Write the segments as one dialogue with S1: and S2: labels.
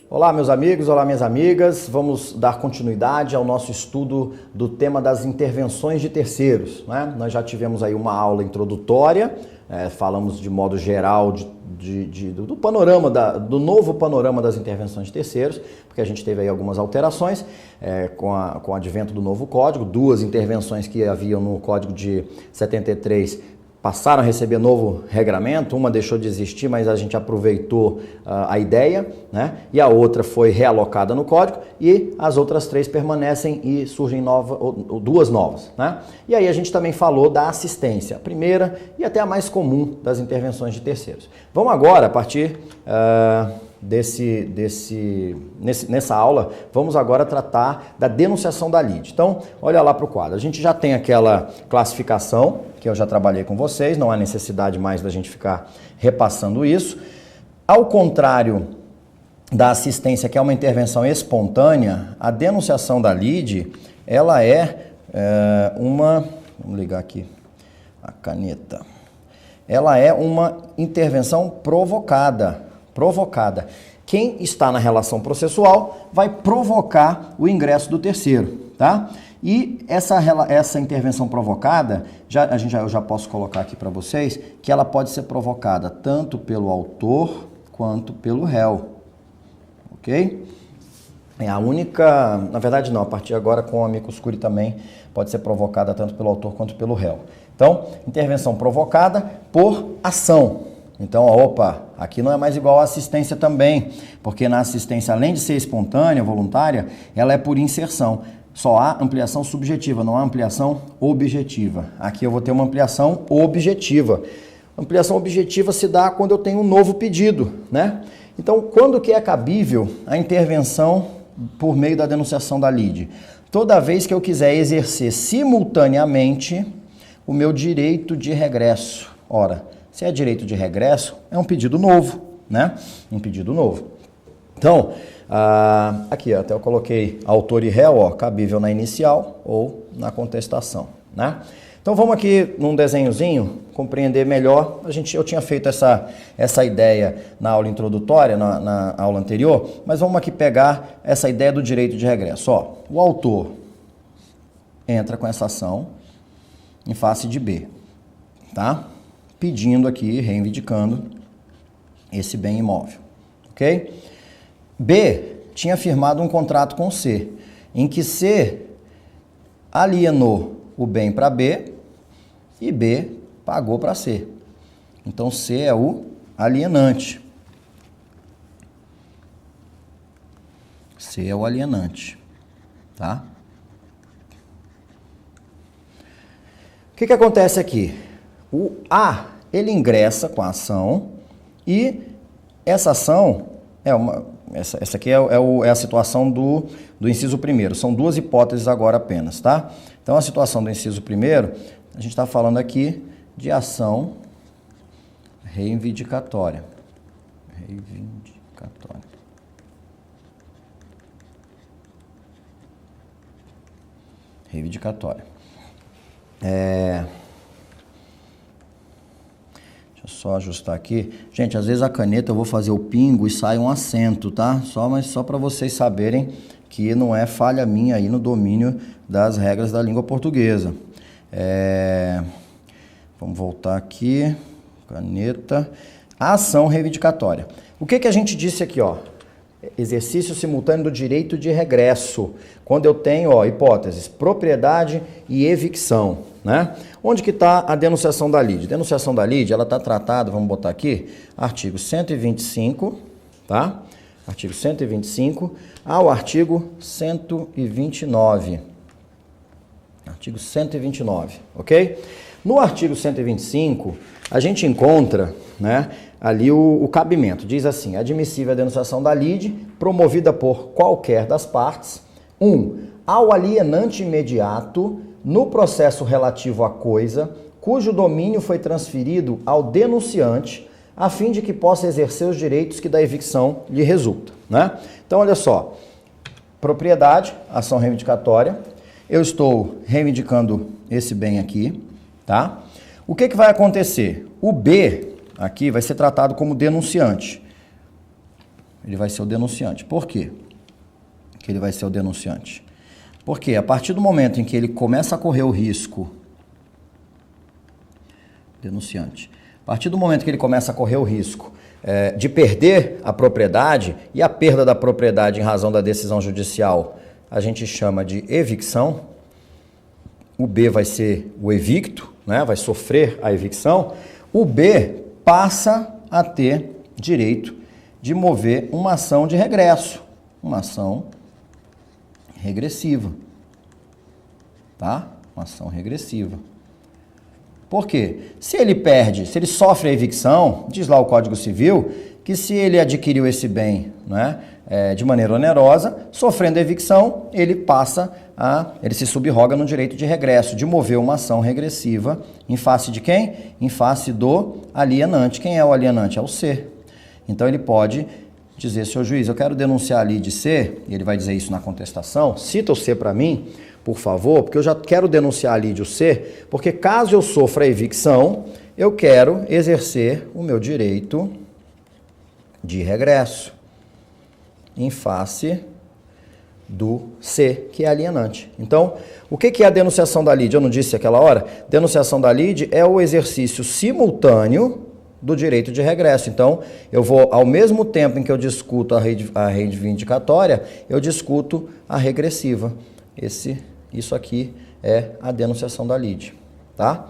S1: Olá, meus amigos, olá, minhas amigas. Vamos dar continuidade ao nosso estudo do tema das intervenções de terceiros, né? Nós já tivemos aí uma aula introdutória, falamos de modo geral do panorama, do novo panorama das intervenções de terceiros, porque a gente teve aí algumas alterações com o advento do novo código. Duas intervenções que haviam no código de 73 passaram a receber novo regramento, uma deixou de existir, mas a gente aproveitou a ideia, né? E a outra foi realocada no código e as outras três permanecem e surgem duas novas, né? E aí a gente também falou da assistência, a primeira e até a mais comum das intervenções de terceiros. Vamos agora, a partir nessa aula, vamos agora tratar da denunciação da lide. Então, olha lá para o quadro. A gente já tem aquela classificação que eu já trabalhei com vocês, não há necessidade mais da gente ficar repassando isso. Ao contrário da assistência, que é uma intervenção espontânea, a denunciação da lide, ela vamos ligar aqui a caneta. Ela é uma intervenção provocada. Quem está na relação processual vai provocar o ingresso do terceiro, tá? E essa intervenção provocada, eu já posso colocar aqui para vocês, que ela pode ser provocada tanto pelo autor quanto pelo réu, ok? É a única, na verdade não, a partir de agora com o amicus curiae também pode ser provocada tanto pelo autor quanto pelo réu. Então, intervenção provocada por ação. Então, aqui não é mais igual à assistência também, porque na assistência, além de ser espontânea, voluntária, ela é por inserção. Só há ampliação subjetiva, não há ampliação objetiva. Aqui eu vou ter uma ampliação objetiva. Ampliação objetiva se dá quando eu tenho um novo pedido, né? Então, quando que é cabível a intervenção por meio da denunciação da lide? Toda vez que eu quiser exercer simultaneamente o meu direito de regresso. Ora, se é direito de regresso, é um pedido novo, né? Um pedido novo. Então, aqui até eu coloquei autor e réu, cabível na inicial ou na contestação, né? Então vamos aqui num desenhozinho compreender melhor. Eu tinha feito essa ideia na aula introdutória, na aula anterior, mas vamos aqui pegar essa ideia do direito de regresso. O autor entra com essa ação em face de B, tá? Pedindo aqui, reivindicando esse bem imóvel, ok? B tinha firmado um contrato com C, em que C alienou o bem para B e B pagou para C. Então, C é o alienante. C é o alienante, tá? O que acontece aqui? O A, ele ingressa com a ação e essa ação essa aqui é a situação do inciso 1º. São duas hipóteses agora apenas, tá? Então, a situação do inciso 1º, a gente está falando aqui de ação reivindicatória. Reivindicatória. Deixa eu só ajustar aqui. Gente, às vezes a caneta eu vou fazer o pingo e sai um acento, tá? Mas só para vocês saberem que não é falha minha aí no domínio das regras da língua portuguesa. Vamos voltar aqui. Caneta. Ação reivindicatória. O que a gente disse aqui, Exercício simultâneo do direito de regresso. Quando eu tenho, hipóteses, propriedade e evicção, né? Onde que está a denunciação da lide? Denunciação da lide, ela está tratada, vamos botar aqui, artigo 125, tá? Artigo 125 ao artigo 129. Artigo 129, ok? No artigo 125, a gente encontra, né, ali o cabimento. Diz assim: admissível a denunciação da lide promovida por qualquer das partes. 1. Ao alienante imediato no processo relativo à coisa, cujo domínio foi transferido ao denunciante, a fim de que possa exercer os direitos que da evicção lhe resulta, né? Então, olha só. Propriedade, ação reivindicatória. Eu estou reivindicando esse bem aqui, tá? O que vai acontecer? O B aqui vai ser tratado como denunciante. Ele vai ser o denunciante. Por quê que ele vai ser o denunciante? Porque a partir do momento em que ele começa a correr o risco, denunciante, a partir do momento que ele começa a correr o risco de perder a propriedade, e a perda da propriedade em razão da decisão judicial a gente chama de evicção, o B vai ser o evicto, né? Vai sofrer a evicção, o B passa a ter direito de mover uma ação de regresso, uma ação regressiva, tá? Uma ação regressiva. Por quê? Se ele perde, se ele sofre a evicção, diz lá o Código Civil, que se ele adquiriu esse bem, né, de maneira onerosa, sofrendo a evicção, ele se subroga no direito de regresso, de mover uma ação regressiva em face de quem? Em face do alienante. Quem é o alienante? É o C. Então ele pode dizer, senhor juiz, eu quero denunciar a lide C, e ele vai dizer isso na contestação, cita o C para mim, por favor, porque eu já quero denunciar a lide o C, porque caso eu sofra a evicção, eu quero exercer o meu direito de regresso em face do C, que é alienante. Então, o que é a denunciação da lide? Eu não disse aquela hora? Denunciação da lide é o exercício simultâneo do direito de regresso. Então, eu vou, ao mesmo tempo em que eu discuto a reivindicatória, eu discuto a regressiva. Isso aqui é a denunciação da lide, tá?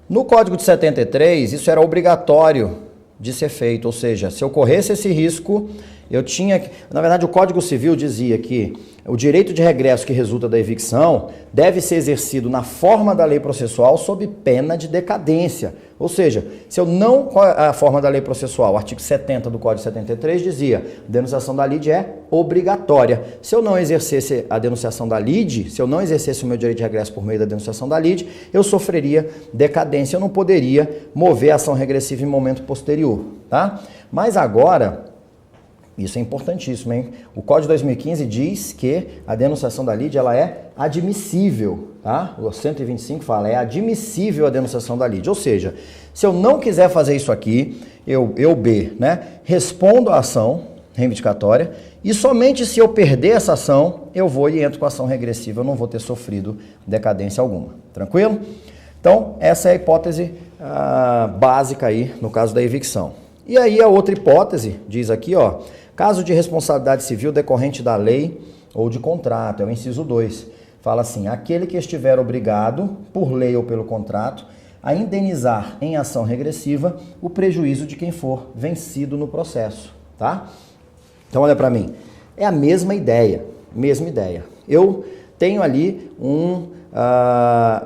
S1: No Código de 73, isso era obrigatório de ser feito, ou seja, se eu corresse esse risco, eu tinha que... Na verdade, o Código Civil dizia que o direito de regresso que resulta da evicção deve ser exercido na forma da lei processual sob pena de decadência. Ou seja, se eu não... Qual é a forma da lei processual? O artigo 70 do Código 73 dizia, a denunciação da lide é obrigatória. Se eu não exercesse a denunciação da lide, se eu não exercesse o meu direito de regresso por meio da denunciação da lide, eu sofreria decadência, eu não poderia mover a ação regressiva em momento posterior, tá? Mas agora... Isso é importantíssimo, hein? O Código de 2015 diz que a denunciação da lide ela é admissível, tá? O 125 fala, é admissível a denunciação da lide. Ou seja, se eu não quiser fazer isso aqui, eu B, né? Respondo à ação reivindicatória e somente se eu perder essa ação, eu vou e entro com a ação regressiva, eu não vou ter sofrido decadência alguma. Tranquilo? Então, essa é a hipótese básica aí no caso da evicção. E aí a outra hipótese, diz aqui, ó, caso de responsabilidade civil decorrente da lei ou de contrato, é o inciso 2. Fala assim, aquele que estiver obrigado, por lei ou pelo contrato, a indenizar em ação regressiva o prejuízo de quem for vencido no processo, tá? Então olha para mim, é a mesma ideia, Eu tenho ali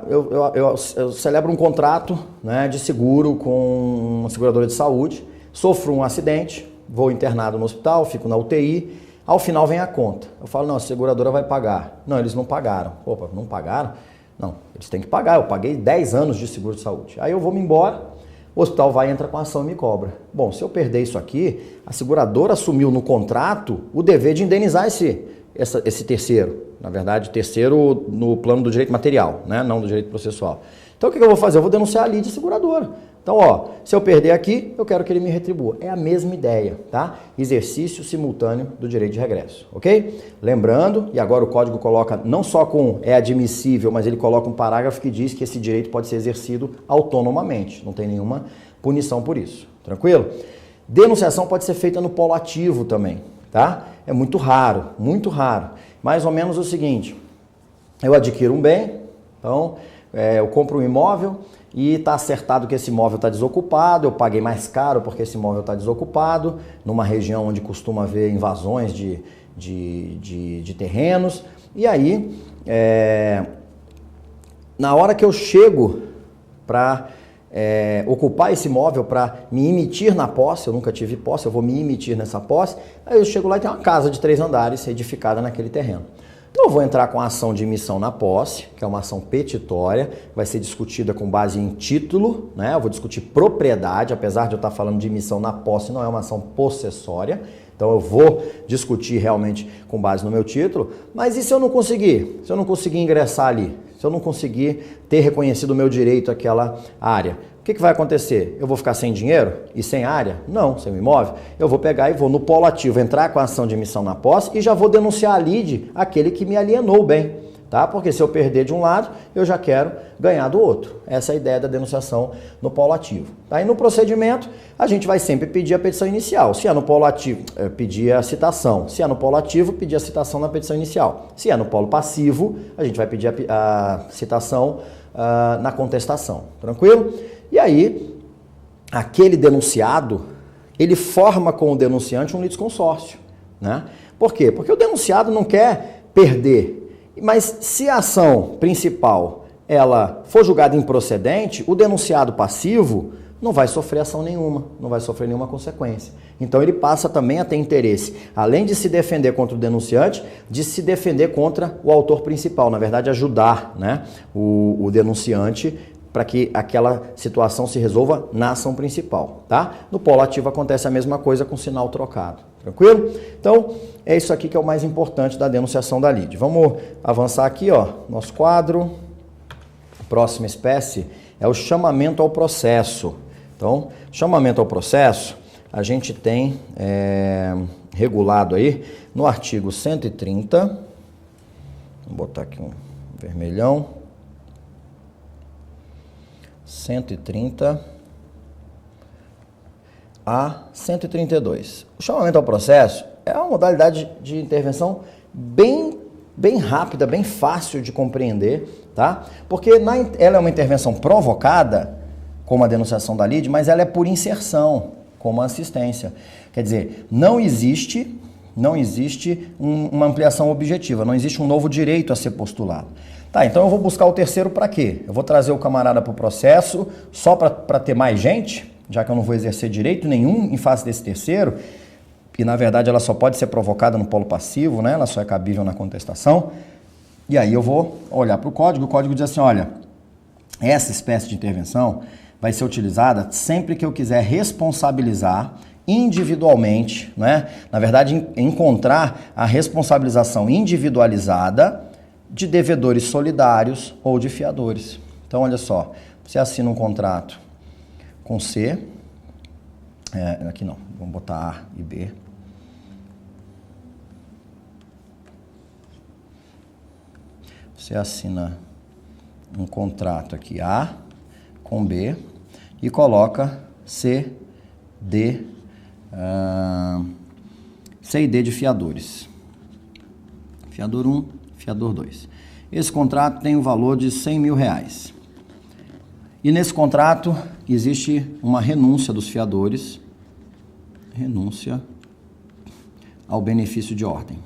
S1: eu celebro um contrato, né, de seguro com uma seguradora de saúde, sofro um acidente, vou internado no hospital, fico na UTI, ao final vem a conta. Eu falo, não, a seguradora vai pagar. Não, eles não pagaram. Opa, não pagaram? Não, eles têm que pagar. Eu paguei 10 anos de seguro de saúde. Aí eu vou me embora, o hospital vai, entra com a ação e me cobra. Bom, se eu perder isso aqui, a seguradora assumiu no contrato o dever de indenizar esse terceiro. Na verdade, terceiro no plano do direito material, né? Não do direito processual. Então, o que eu vou fazer? Eu vou denunciar a lide seguradora. Então, ó, se eu perder aqui, eu quero que ele me retribua. É a mesma ideia, tá? Exercício simultâneo do direito de regresso, ok? Lembrando, e agora o código coloca não só com é admissível, mas ele coloca um parágrafo que diz que esse direito pode ser exercido autonomamente. Não tem nenhuma punição por isso, tranquilo? Denunciação pode ser feita no polo ativo também, tá? É muito raro, muito raro. Mais ou menos o seguinte, eu adquiro um bem, então eu compro um imóvel e está acertado que esse imóvel está desocupado, eu paguei mais caro porque esse imóvel está desocupado, numa região onde costuma haver invasões de terrenos, e aí, na hora que eu chego para ocupar esse imóvel para me emitir na posse, eu nunca tive posse, eu vou me emitir nessa posse, aí eu chego lá e tem uma casa de 3 andares edificada naquele terreno. Então eu vou entrar com a ação de emissão na posse, que é uma ação petitória, vai ser discutida com base em título, né? Eu vou discutir propriedade, apesar de eu estar falando de emissão na posse, não é uma ação possessória, então eu vou discutir realmente com base no meu título, mas e se eu não conseguir? Se eu não conseguir ingressar ali? se eu não conseguir ter reconhecido o meu direito àquela área, o que vai acontecer? Eu vou ficar sem dinheiro e sem área? Não, sem o imóvel. Eu vou pegar e vou no polo ativo, entrar com a ação de emissão na posse e já vou denunciar a lide aquele que me alienou o bem. Tá? Porque se eu perder de um lado, eu já quero ganhar do outro. Essa é a ideia da denunciação no polo ativo. Aí no procedimento, a gente vai sempre pedir a petição inicial. Se é no polo ativo, pedir a citação. Se é no polo ativo, pedir a citação na petição inicial. Se é no polo passivo, a gente vai pedir a citação na contestação. Tranquilo? E aí, aquele denunciado, ele forma com o denunciante um litisconsórcio. Né? Por quê? Porque o denunciado não quer perder. Mas se a ação principal ela for julgada improcedente, o denunciado passivo não vai sofrer ação nenhuma, não vai sofrer nenhuma consequência. Então ele passa também a ter interesse, além de se defender contra o denunciante, de se defender contra o autor principal, na verdade ajudar, né, o denunciante para que aquela situação se resolva na ação principal, tá? No polo ativo acontece a mesma coisa com sinal trocado. Tranquilo? Então, é isso aqui que é o mais importante da denunciação da lide. Vamos avançar aqui, ó, nosso quadro. A próxima espécie é o chamamento ao processo. Então, chamamento ao processo, a gente tem regulado aí no artigo 130. Vou botar aqui um vermelhão. 130 a 132. O chamamento ao processo é uma modalidade de intervenção bem rápida, bem fácil de compreender, tá? Porque ela é uma intervenção provocada, como a denunciação da lide, mas ela é por inserção, como a assistência. Quer dizer, não existe uma ampliação objetiva, não existe um novo direito a ser postulado. Tá, então eu vou buscar o terceiro para quê? Eu vou trazer o camarada para o processo só para ter mais gente, já que eu não vou exercer direito nenhum em face desse terceiro, e na verdade ela só pode ser provocada no polo passivo, né? Ela só é cabível na contestação. E aí eu vou olhar para o código diz assim, olha, essa espécie de intervenção vai ser utilizada sempre que eu quiser responsabilizar individualmente, né? Na verdade, encontrar a responsabilização individualizada de devedores solidários ou de fiadores. Então, olha só, você assina um contrato com C, aqui não, vamos botar A e B. Você assina um contrato aqui A com B e coloca C, D, C e D de fiadores. Fiador 1, fiador 2. Esse contrato tem o valor de R$100 mil. E nesse contrato existe uma renúncia dos fiadores, renúncia ao benefício de ordem.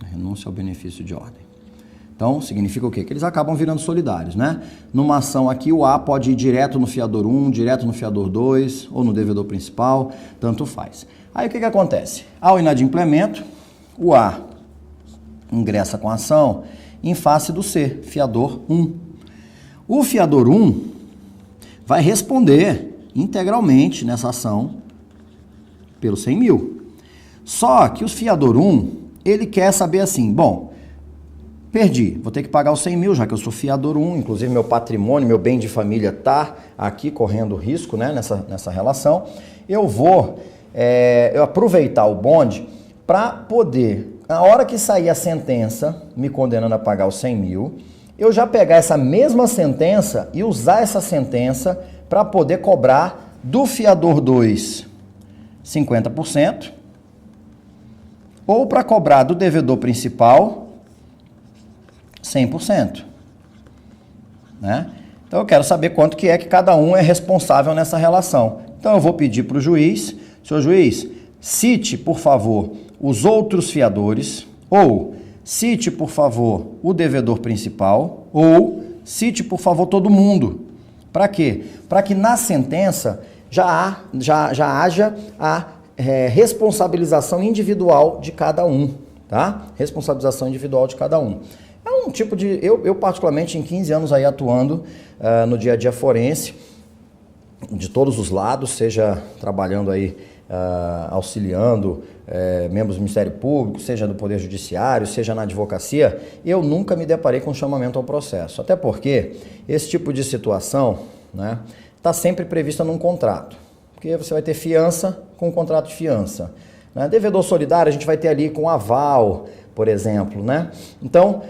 S1: Renúncia ao benefício de ordem. Então, significa o quê? Que eles acabam virando solidários, né? Numa ação aqui, o A pode ir direto no fiador 1, direto no fiador 2, ou no devedor principal, tanto faz. Aí o que acontece? Ao inadimplemento, o A ingressa com a ação em face do C, fiador 1. O fiador 1 vai responder integralmente nessa ação pelos 100 mil. Só que o fiador 1, ele quer saber assim, bom, perdi, vou ter que pagar os 100 mil, já que eu sou fiador 1, inclusive meu patrimônio, meu bem de família está aqui correndo risco, né, nessa relação. Eu vou aproveitar o bonde para poder, na hora que sair a sentença me condenando a pagar os 100 mil, eu já pegar essa mesma sentença e usar essa sentença para poder cobrar do fiador 2 50%, ou para cobrar do devedor principal 100%. Né? Então eu quero saber quanto que é que cada um é responsável nessa relação. Então eu vou pedir para o juiz, senhor juiz, cite, por favor, os outros fiadores, ou cite, por favor, o devedor principal, ou cite, por favor, todo mundo. Para quê? Para que na sentença já haja a responsabilização individual de cada um, tá? Responsabilização individual de cada um. É um tipo de... Eu particularmente, em 15 anos aí atuando no dia a dia forense, de todos os lados, seja trabalhando aí auxiliando membros do Ministério Público, seja do Poder Judiciário, seja na advocacia, eu nunca me deparei com chamamento ao processo. Até porque esse tipo de situação, né, está sempre prevista num contrato. Porque você vai ter fiança com contrato de fiança. Né? Devedor solidário a gente vai ter ali com aval, por exemplo, né? Então,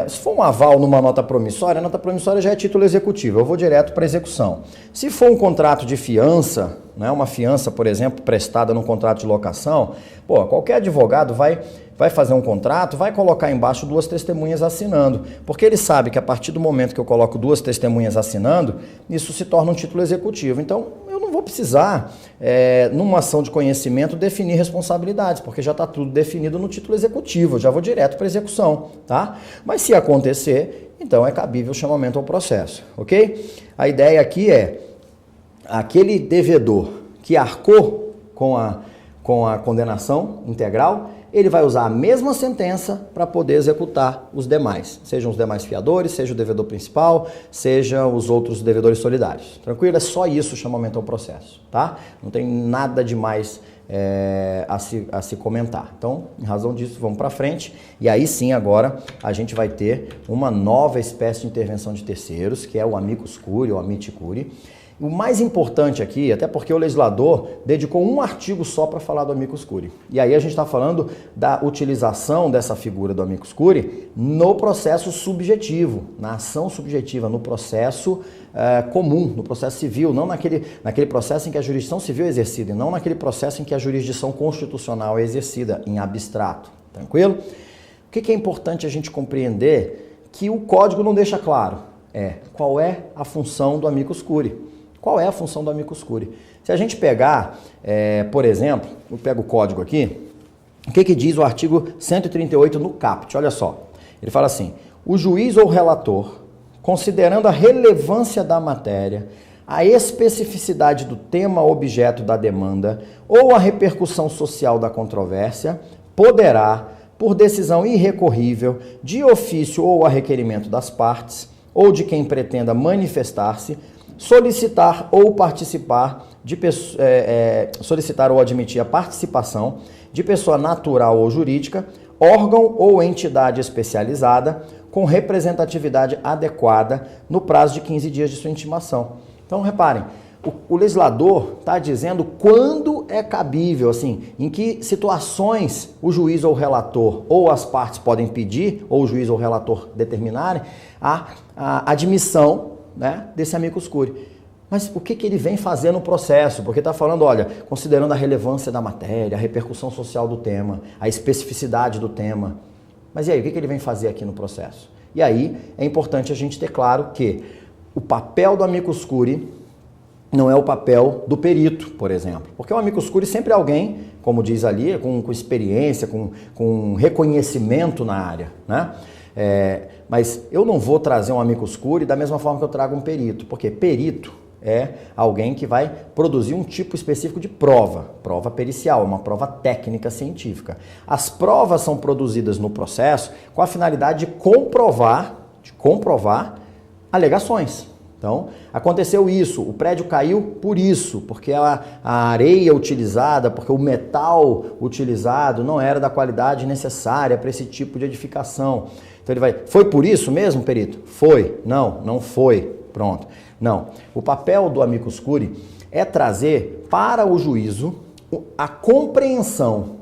S1: se for um aval numa nota promissória, a nota promissória já é título executivo, eu vou direto para execução. Se for um contrato de fiança, né, uma fiança, por exemplo, prestada num contrato de locação, qualquer advogado vai fazer um contrato, vai colocar embaixo 2 testemunhas assinando, porque ele sabe que a partir do momento que eu coloco 2 testemunhas assinando, isso se torna um título executivo. Então, eu não vou precisar, numa ação de conhecimento, definir responsabilidades, porque já está tudo definido no título executivo, eu já vou direto para execução, tá? Mas se acontecer, então é cabível o chamamento ao processo, ok? A ideia aqui é, aquele devedor que arcou com a condenação integral, ele vai usar a mesma sentença para poder executar os demais, sejam os demais fiadores, seja o devedor principal, seja os outros devedores solidários. Tranquilo? É só isso o chamamento ao processo, tá? Não tem nada demais a se comentar. Então, em razão disso, vamos para frente. E aí sim, agora, a gente vai ter uma nova espécie de intervenção de terceiros, que é o amicus curiae ou amici curiae. O mais importante aqui, até porque o legislador dedicou um artigo só para falar do amicus curiae. E aí a gente está falando da utilização dessa figura do amicus curiae no processo subjetivo, na ação subjetiva, no processo comum, no processo civil, não naquele processo em que a jurisdição civil é exercida, e não naquele processo em que a jurisdição constitucional é exercida, em abstrato. Tranquilo? O que é importante a gente compreender que o código não deixa claro? Qual é a função do amicus curiae? Qual é a função do amicus curiae? Se a gente pegar, por exemplo, eu pego o código aqui, o que diz o artigo 138 no caput? Olha só, ele fala assim: o juiz ou relator, considerando a relevância da matéria, a especificidade do tema objeto da demanda ou a repercussão social da controvérsia, poderá, por decisão irrecorrível, de ofício ou a requerimento das partes, ou de quem pretenda manifestar-se, solicitar ou participar solicitar ou admitir a participação de pessoa natural ou jurídica, órgão ou entidade especializada com representatividade adequada no prazo de 15 dias de sua intimação. Então, reparem, o legislador está dizendo quando é cabível, assim, em que situações o juiz ou o relator ou as partes podem pedir, ou o juiz ou o relator determinarem, a admissão, né, desse amicus curiae. Mas o que ele vem fazer no processo? Porque está falando, olha, considerando a relevância da matéria, a repercussão social do tema, a especificidade do tema. Mas e aí, o que ele vem fazer aqui no processo? E aí é importante a gente ter claro que o papel do amicus curiae não é o papel do perito, por exemplo. Porque o amicus curiae sempre é alguém, como diz ali, com experiência, com reconhecimento na área, né? Mas eu não vou trazer um amicus curiae da mesma forma que eu trago um perito, porque perito é alguém que vai produzir um tipo específico de prova pericial, uma prova técnica científica. As provas são produzidas no processo com a finalidade de comprovar alegações. Então, aconteceu isso, o prédio caiu por isso, porque a areia utilizada, porque o metal utilizado não era da qualidade necessária para esse tipo de edificação. Então ele vai, foi por isso mesmo, perito? Foi. Não foi. Pronto. Não. O papel do amicus curiae é trazer para o juízo a compreensão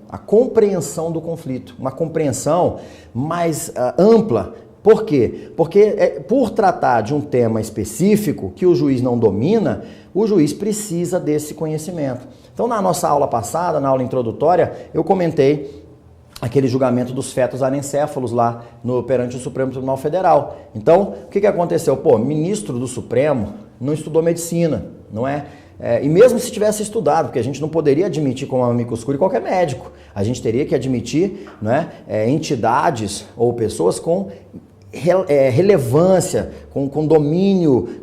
S1: do conflito, uma compreensão mais ampla. Por quê? Porque por tratar de um tema específico que o juiz não domina, o juiz precisa desse conhecimento. Então, na nossa aula passada, na aula introdutória, eu comentei aquele julgamento dos fetos anencéfalos lá perante o Supremo Tribunal Federal. Então, o que aconteceu? Ministro do Supremo não estudou medicina, não é? E mesmo se tivesse estudado, porque a gente não poderia admitir como amicus curiae qualquer médico, a gente teria que admitir, né, entidades ou pessoas com relevância, com domínio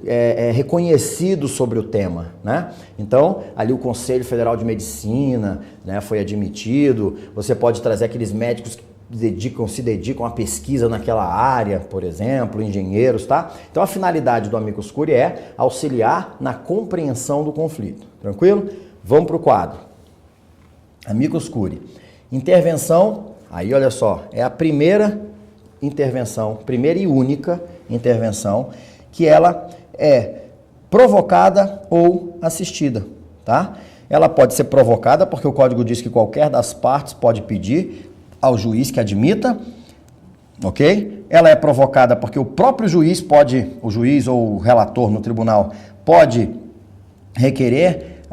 S1: reconhecido sobre o tema, né? Então, ali o Conselho Federal de Medicina, né, foi admitido. Você pode trazer aqueles médicos que se dedicam à pesquisa naquela área, por exemplo, engenheiros, tá? Então, a finalidade do amicus curiae é auxiliar na compreensão do conflito. Tranquilo? Vamos para o quadro. Amicus curiae. Intervenção, aí olha só, é a primeira intervenção, primeira e única intervenção, que ela é provocada ou assistida, tá? Ela pode ser provocada porque o código diz que qualquer das partes pode pedir ao juiz que admita, ok? Ela é provocada porque o próprio juiz pode, o juiz ou o relator no tribunal pode requerer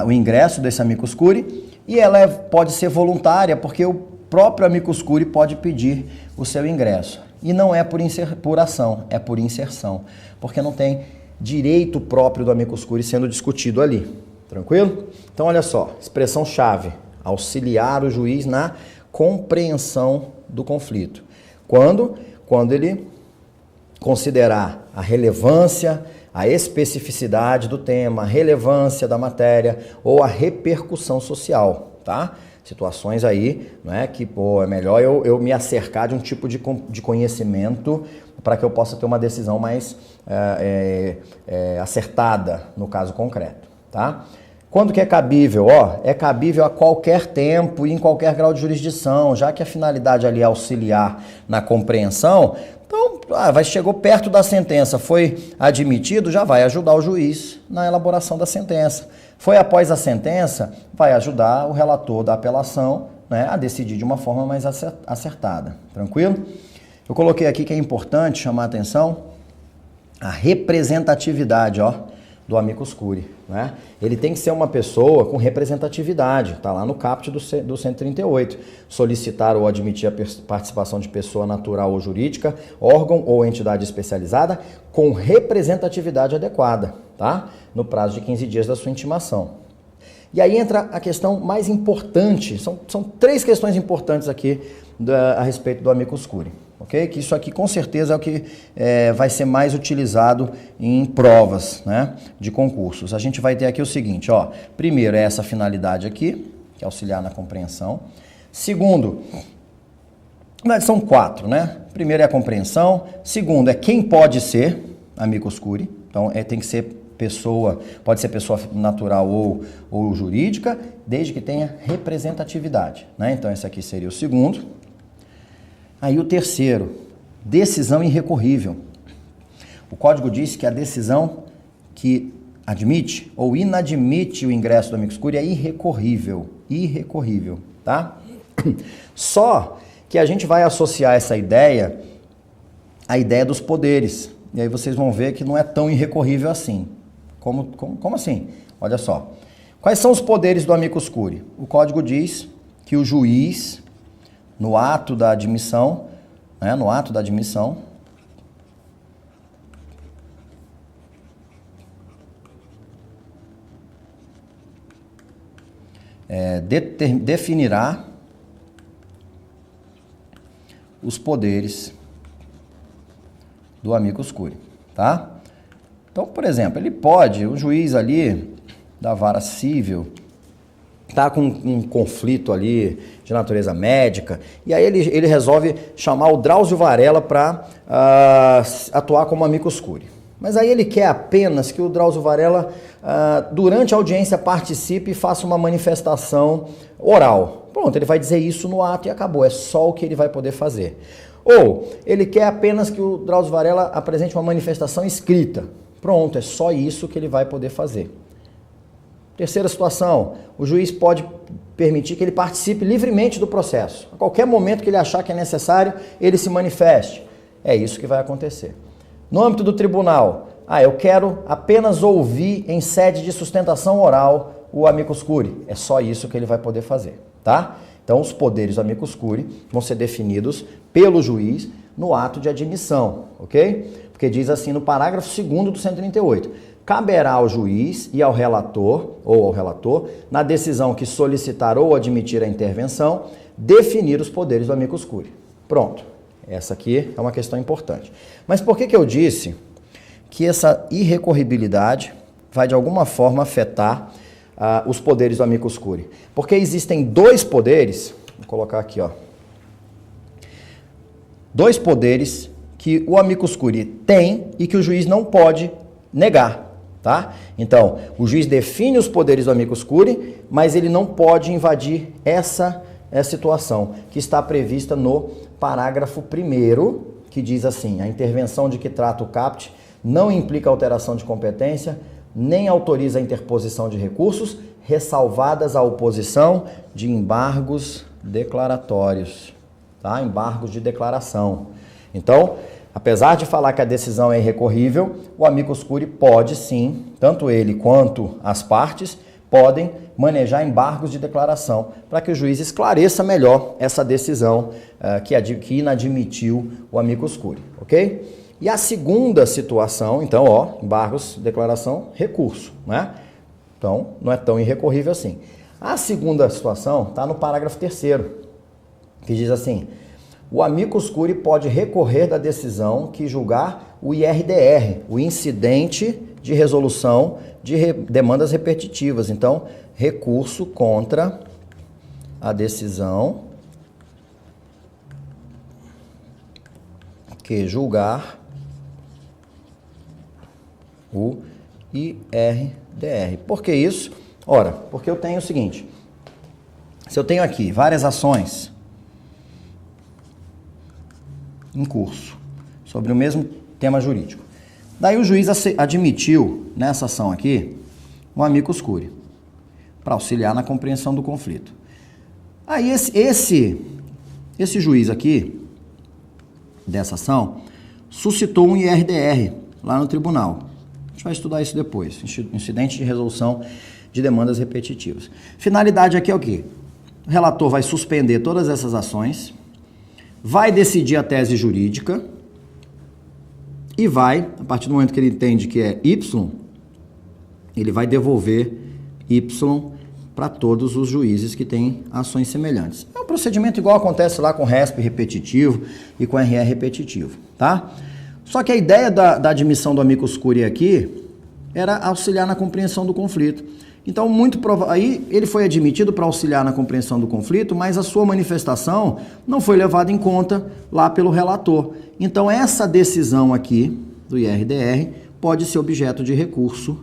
S1: o ingresso desse amicus curiae, e ela pode ser voluntária porque o próprio amicus curiae pode pedir o seu ingresso. E não é por ação, é por inserção, porque não tem direito próprio do amicus curiae sendo discutido ali. Tranquilo? Então, olha só, expressão-chave, auxiliar o juiz na compreensão do conflito. Quando ele considerar a relevância, a especificidade do tema, a relevância da matéria ou a repercussão social, tá? Situações aí, né, que, é melhor eu me acercar de um tipo de conhecimento para que eu possa ter uma decisão mais acertada no caso concreto, tá? Quando que é cabível? É cabível a qualquer tempo e em qualquer grau de jurisdição, já que a finalidade ali é auxiliar na compreensão. Então, chegou perto da sentença, foi admitido, já vai ajudar o juiz na elaboração da sentença. Foi após a sentença, vai ajudar o relator da apelação, né, a decidir de uma forma mais acertada. Tranquilo? Eu coloquei aqui que é importante chamar a atenção a representatividade, do amicus curiae, né? Ele tem que ser uma pessoa com representatividade, tá lá no caput do 138. Solicitar ou admitir a participação de pessoa natural ou jurídica, órgão ou entidade especializada com representatividade adequada, tá? No prazo de 15 dias da sua intimação. E aí entra a questão mais importante, são 3 questões importantes aqui a respeito do amicus curiae. Okay? Que isso aqui com certeza é o que vai ser mais utilizado em provas, né, de concursos. A gente vai ter aqui o seguinte, primeiro é essa finalidade aqui, que é auxiliar na compreensão. Segundo, são 4, né? Primeiro é a compreensão. Segundo é quem pode ser amicus curiae. Então tem que ser pessoa, pode ser pessoa natural ou jurídica, desde que tenha representatividade, né? Então esse aqui seria o segundo. Aí o terceiro, decisão irrecorrível. O código diz que a decisão que admite ou inadmite o ingresso do amicus curiae é irrecorrível, tá? Só que a gente vai associar essa ideia à ideia dos poderes. E aí vocês vão ver que não é tão irrecorrível assim. Como assim? Olha só. Quais são os poderes do amicus curiae? O código diz que o juiz, no ato da admissão, definirá os poderes do amicus curiae, tá? Então, por exemplo, o juiz ali da vara civil está com um conflito ali de natureza médica, e aí ele resolve chamar o Drauzio Varela para atuar como amicus curiae. Mas aí ele quer apenas que o Drauzio Varela, durante a audiência, participe e faça uma manifestação oral. Pronto, ele vai dizer isso no ato e acabou, é só o que ele vai poder fazer. Ou ele quer apenas que o Drauzio Varela apresente uma manifestação escrita. Pronto, é só isso que ele vai poder fazer. Terceira situação, o juiz pode permitir que ele participe livremente do processo. A qualquer momento que ele achar que é necessário, ele se manifeste. É isso que vai acontecer. No âmbito do tribunal, eu quero apenas ouvir em sede de sustentação oral o amicus curiae. É só isso que ele vai poder fazer, tá? Então, os poderes do amicus curiae vão ser definidos pelo juiz no ato de admissão, ok? Porque diz assim no parágrafo 2º do 138. Caberá ao juiz e ao relator, na decisão que solicitar ou admitir a intervenção, definir os poderes do amicus curiae. Pronto. Essa aqui é uma questão importante. Mas por que eu disse que essa irrecorribilidade vai de alguma forma afetar os poderes do amicus curiae? Porque existem 2 poderes, vou colocar aqui, 2 poderes que o amicus curiae tem e que o juiz não pode negar. tá? Então, o juiz define os poderes do amicus curiae, mas ele não pode invadir essa situação que está prevista no parágrafo 1º, que diz assim: a intervenção de que trata o caput não implica alteração de competência, nem autoriza a interposição de recursos, ressalvadas a oposição de embargos declaratórios, tá? Embargos de declaração. Então, apesar de falar que a decisão é irrecorrível, o amicus curiae pode sim, tanto ele quanto as partes, podem manejar embargos de declaração para que o juiz esclareça melhor essa decisão que inadmitiu o amicus curiae, ok? E a segunda situação, então, ó, embargos, declaração, recurso, né? Então, não é tão irrecorrível assim. A segunda situação está no parágrafo 3º, que diz assim: o amicus curiae pode recorrer da decisão que julgar o IRDR, o incidente de resolução de demandas repetitivas. Então, recurso contra a decisão que julgar o IRDR. Por que isso? Ora, porque eu tenho o seguinte: se eu tenho aqui várias ações em curso sobre o mesmo tema jurídico, daí o juiz admitiu nessa ação aqui o amicus curiae para auxiliar na compreensão do conflito. Aí esse juiz aqui dessa ação suscitou um IRDR lá no tribunal. A gente vai estudar isso depois. Incidente de resolução de demandas repetitivas. Finalidade aqui é o quê? O relator vai suspender todas essas ações, vai decidir a tese jurídica e vai, a partir do momento que ele entende que é Y, ele vai devolver Y para todos os juízes que têm ações semelhantes. É um procedimento igual acontece lá com RESP repetitivo e com RR repetitivo, tá? Só que a ideia da admissão do amicus curiae aqui era auxiliar na compreensão do conflito. Então, aí ele foi admitido para auxiliar na compreensão do conflito, mas a sua manifestação não foi levada em conta lá pelo relator. Então, essa decisão aqui do IRDR pode ser objeto de recurso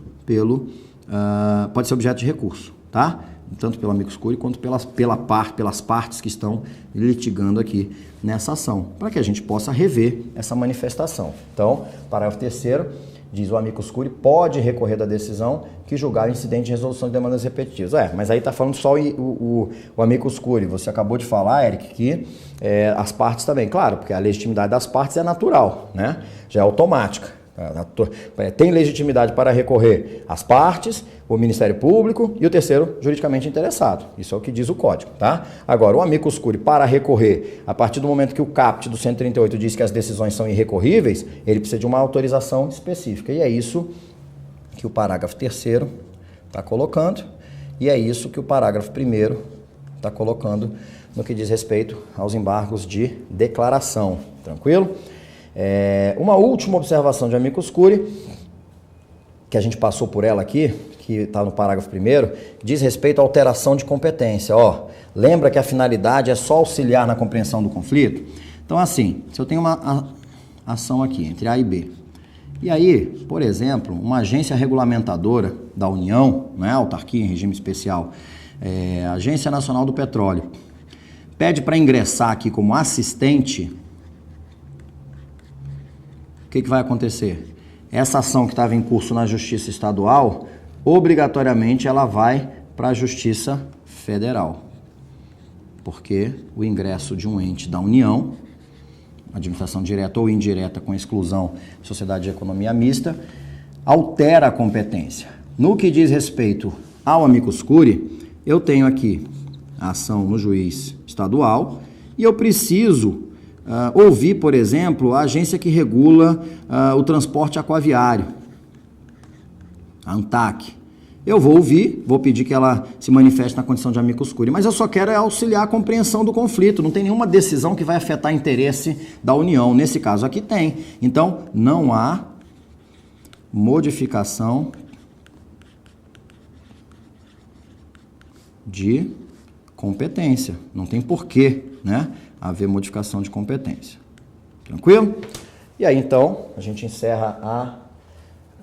S1: tá? Tanto pelo amicus curiae quanto pelas partes que estão litigando aqui nessa ação, para que a gente possa rever essa manifestação. Então, parágrafo 3º diz: o amicus curiae pode recorrer da decisão que julgar o incidente de resolução de demandas repetitivas. Mas aí está falando só o amicus curiae. Você acabou de falar, Eric, que as partes também. Claro, porque a legitimidade das partes é natural, né? Já é automática. Tem legitimidade para recorrer as partes, o Ministério Público e o terceiro juridicamente interessado. Isso é o que diz o Código, tá? Agora, o amicus curiae para recorrer, a partir do momento que o caput do 138 diz que as decisões são irrecorríveis, ele precisa de uma autorização específica. E é isso que o parágrafo 3º está colocando, e é isso que o parágrafo 1º está colocando no que diz respeito aos embargos de declaração. Tranquilo? Uma última observação de amicus curiae, que a gente passou por ela aqui, que está no parágrafo 1º, diz respeito à alteração de competência. Lembra que a finalidade é só auxiliar na compreensão do conflito? Então, assim, se eu tenho uma ação aqui entre A e B, e aí, por exemplo, uma agência regulamentadora da União, né, autarquia em regime especial, Agência Nacional do Petróleo, pede para ingressar aqui como assistente, o que vai acontecer? Essa ação que estava em curso na Justiça Estadual, obrigatoriamente ela vai para a Justiça Federal. Porque o ingresso de um ente da União, administração direta ou indireta com exclusão de sociedade de economia mista, altera a competência. No que diz respeito ao amicus curiae, eu tenho aqui a ação no juiz estadual e eu preciso ouvir, por exemplo, a agência que regula o transporte aquaviário, a ANTAQ. Eu vou ouvir, vou pedir que ela se manifeste na condição de amicus curiae, mas eu só quero auxiliar a compreensão do conflito, não tem nenhuma decisão que vai afetar interesse da União, nesse caso aqui tem. Então, não há modificação de competência, não tem porquê, né, haver modificação de competência. Tranquilo? E aí, então, a gente encerra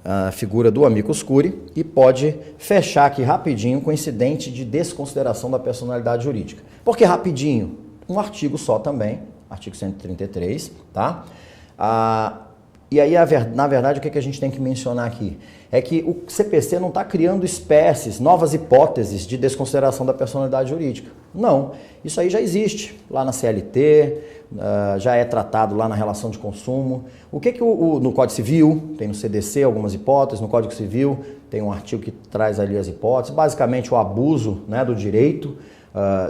S1: a figura do amicus curiae e pode fechar aqui rapidinho com o incidente de desconsideração da personalidade jurídica. Por que rapidinho? Um artigo só também, artigo 133, tá? E aí, na verdade, o que a gente tem que mencionar aqui? É que o CPC não está criando espécies, novas hipóteses de desconsideração da personalidade jurídica. Não, isso aí já existe lá na CLT, já é tratado lá na relação de consumo. O que no Código Civil, tem no CDC algumas hipóteses, no Código Civil tem um artigo que traz ali as hipóteses, basicamente o abuso, né, do direito,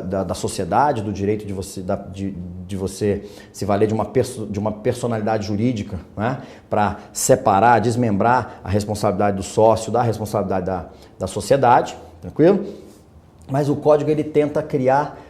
S1: da sociedade, do direito de você se valer de uma personalidade jurídica, né, para separar, desmembrar a responsabilidade do sócio da responsabilidade da sociedade, tranquilo? Mas o código ele tenta criar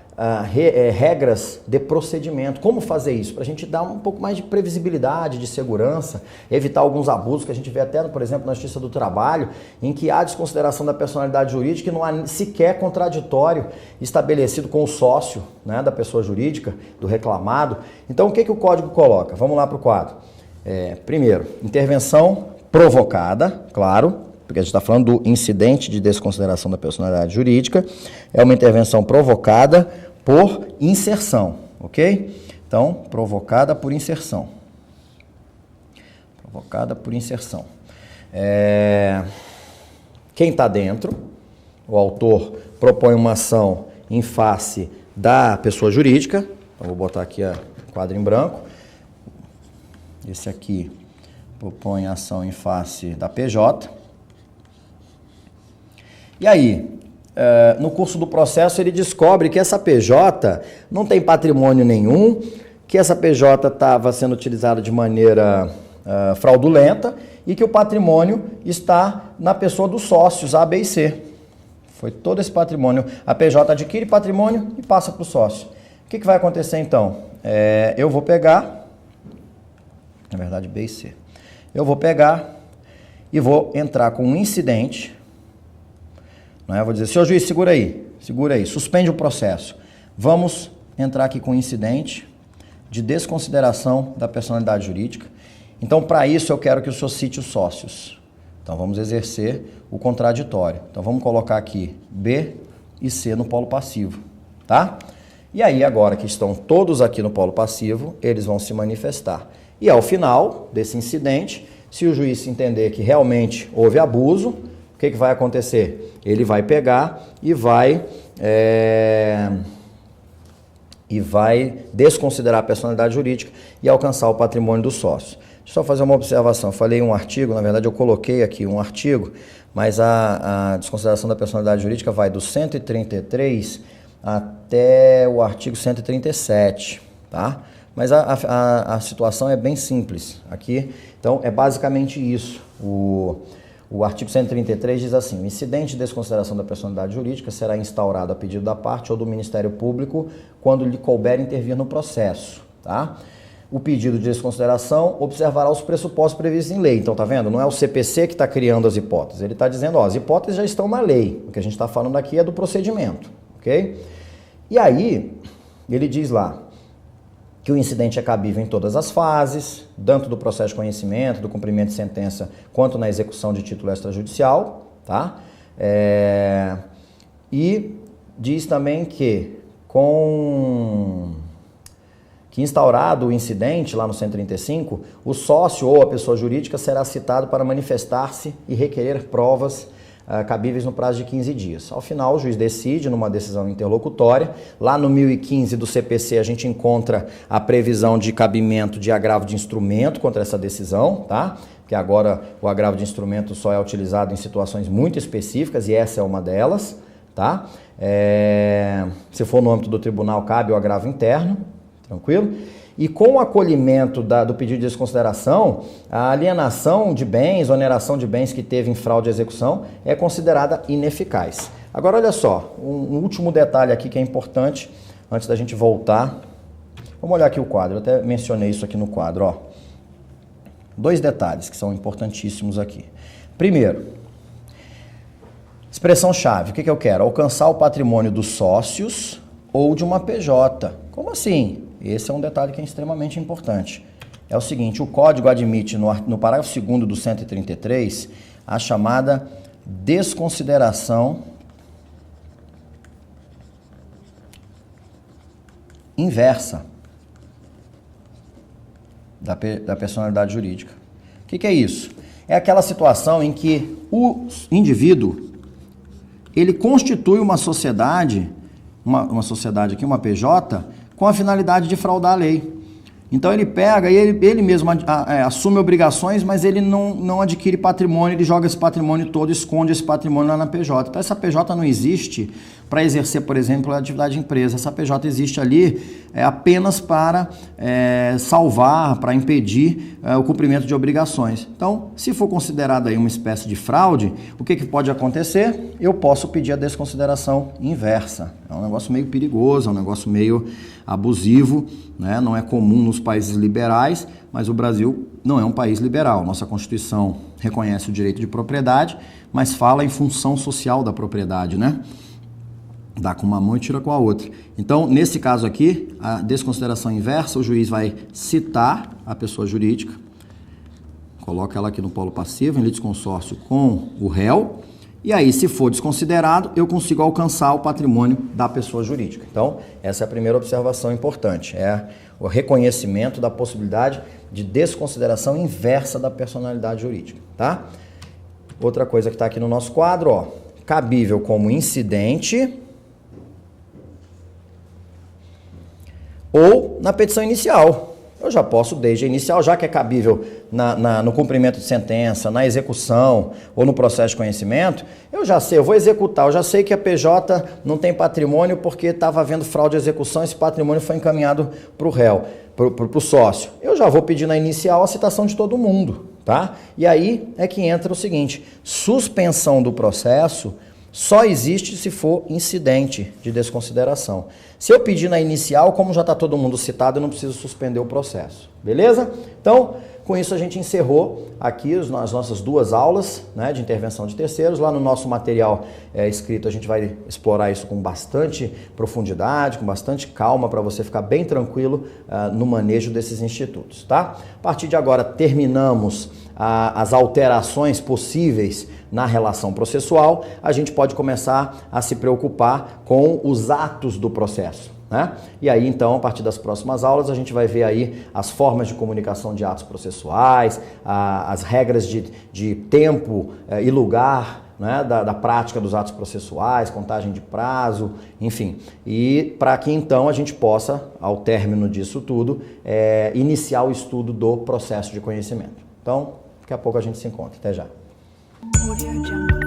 S1: regras de procedimento. Como fazer isso? Para a gente dar um pouco mais de previsibilidade, de segurança, evitar alguns abusos que a gente vê até, por exemplo, na Justiça do Trabalho, em que há desconsideração da personalidade jurídica e não há sequer contraditório estabelecido com o sócio, né, da pessoa jurídica, do reclamado. Então, o que o código coloca? Vamos lá para o quadro. Primeiro, intervenção provocada, claro, porque a gente está falando do incidente de desconsideração da personalidade jurídica, é uma intervenção provocada por inserção, ok? Então, provocada por inserção. Provocada por inserção. Quem está dentro, o autor propõe uma ação em face da pessoa jurídica, então vou botar aqui o quadro em branco, esse aqui propõe ação em face da PJ. E aí, no curso do processo, ele descobre que essa PJ não tem patrimônio nenhum, que essa PJ estava sendo utilizada de maneira fraudulenta e que o patrimônio está na pessoa dos sócios A, B e C. Foi todo esse patrimônio. A PJ adquire patrimônio e passa para o sócio. O que vai acontecer então? Eu vou pegar, na verdade B e C, eu vou pegar e vou entrar com um incidente. Eu vou dizer, senhor juiz, segura aí, suspende o processo. Vamos entrar aqui com um incidente de desconsideração da personalidade jurídica. Então, para isso, eu quero que o senhor cite os sócios. Então, vamos exercer o contraditório. Então, vamos colocar aqui B e C no polo passivo, tá? E aí, agora que estão todos aqui no polo passivo, eles vão se manifestar. E ao final desse incidente, se o juiz entender que realmente houve abuso, o que vai acontecer? Ele vai pegar e vai desconsiderar a personalidade jurídica e alcançar o patrimônio do sócio. Deixa eu só fazer uma observação. Eu falei um artigo, na verdade eu coloquei aqui um artigo, mas a desconsideração da personalidade jurídica vai do 133 até o artigo 137, tá? Mas a situação é bem simples aqui. Então, é basicamente isso. O artigo 133 diz assim: o incidente de desconsideração da personalidade jurídica será instaurado a pedido da parte ou do Ministério Público quando lhe couber intervir no processo, tá? O pedido de desconsideração observará os pressupostos previstos em lei. Então, tá vendo? Não é o CPC que está criando as hipóteses. Ele está dizendo, as hipóteses já estão na lei. O que a gente está falando aqui é do procedimento, ok? E aí, ele diz lá que o incidente é cabível em todas as fases, tanto do processo de conhecimento, do cumprimento de sentença, quanto na execução de título extrajudicial, tá? E diz também que instaurado o incidente, lá no 135, o sócio ou a pessoa jurídica será citado para manifestar-se e requerer provas cabíveis no prazo de 15 dias. Ao final, o juiz decide numa decisão interlocutória. Lá no 1015 do CPC, a gente encontra a previsão de cabimento de agravo de instrumento contra essa decisão, tá? Que agora o agravo de instrumento só é utilizado em situações muito específicas e essa é uma delas, tá? Se for no âmbito do tribunal, cabe o agravo interno, tranquilo? E com o acolhimento do pedido de desconsideração, a alienação de bens, oneração de bens que teve em fraude de execução é considerada ineficaz. Agora, olha só, um último detalhe aqui que é importante, antes da gente voltar. Vamos olhar aqui o quadro, eu até mencionei isso aqui no quadro, ó. 2 detalhes que são importantíssimos aqui. Primeiro, expressão-chave, o que eu quero? Alcançar o patrimônio dos sócios ou de uma PJ. Como assim? Esse é um detalhe que é extremamente importante. é o seguinte, o código admite no parágrafo 2º do 133 a chamada desconsideração inversa da personalidade jurídica. O que é isso? É aquela situação em que o indivíduo, ele constitui uma sociedade, uma sociedade aqui, uma PJ, com a finalidade de fraudar a lei. Então ele pega e ele mesmo assume obrigações, mas ele não adquire patrimônio, ele joga esse patrimônio todo, esconde esse patrimônio lá na PJ. Então essa PJ não existe para exercer, por exemplo, a atividade de empresa. Essa PJ existe ali apenas para salvar, para impedir o cumprimento de obrigações. Então, se for considerada aí uma espécie de fraude, o que pode acontecer? Eu posso pedir a desconsideração inversa. É um negócio meio perigoso, é um negócio meio abusivo, né? Não é comum nos países liberais, mas o Brasil não é um país liberal. Nossa Constituição reconhece o direito de propriedade, mas fala em função social da propriedade, né? Dá com uma mão e tira com a outra. Então, nesse caso aqui, a desconsideração inversa, o juiz vai citar a pessoa jurídica, coloca ela aqui no polo passivo, em litisconsórcio com o réu, e aí, se for desconsiderado, eu consigo alcançar o patrimônio da pessoa jurídica. Então, essa é a primeira observação importante, é o reconhecimento da possibilidade de desconsideração inversa da personalidade jurídica, tá? Outra coisa que está aqui no nosso quadro, ó, cabível como incidente ou na petição inicial. Eu já posso, desde a inicial, já que é cabível no cumprimento de sentença, na execução ou no processo de conhecimento, eu já sei, eu vou executar, eu já sei que a PJ não tem patrimônio porque estava havendo fraude de execução, esse patrimônio foi encaminhado para o réu, para o sócio. Eu já vou pedir na inicial a citação de todo mundo, tá? E aí é que entra o seguinte, suspensão do processo só existe se for incidente de desconsideração. Se eu pedir na inicial, como já está todo mundo citado, eu não preciso suspender o processo. Beleza? Então, com isso a gente encerrou aqui as nossas 2 aulas, né, de intervenção de terceiros. Lá no nosso material escrito a gente vai explorar isso com bastante profundidade, com bastante calma, para você ficar bem tranquilo no manejo desses institutos, tá? A partir de agora terminamos as alterações possíveis na relação processual, a gente pode começar a se preocupar com os atos do processo, né? E aí, então, a partir das próximas aulas, a gente vai ver aí as formas de comunicação de atos processuais, as regras de tempo e lugar, né, da prática dos atos processuais, contagem de prazo, enfim. E para que, então, a gente possa, ao término disso tudo, iniciar o estudo do processo de conhecimento. Então, daqui a pouco a gente se encontra. Até já. Audio Jungle.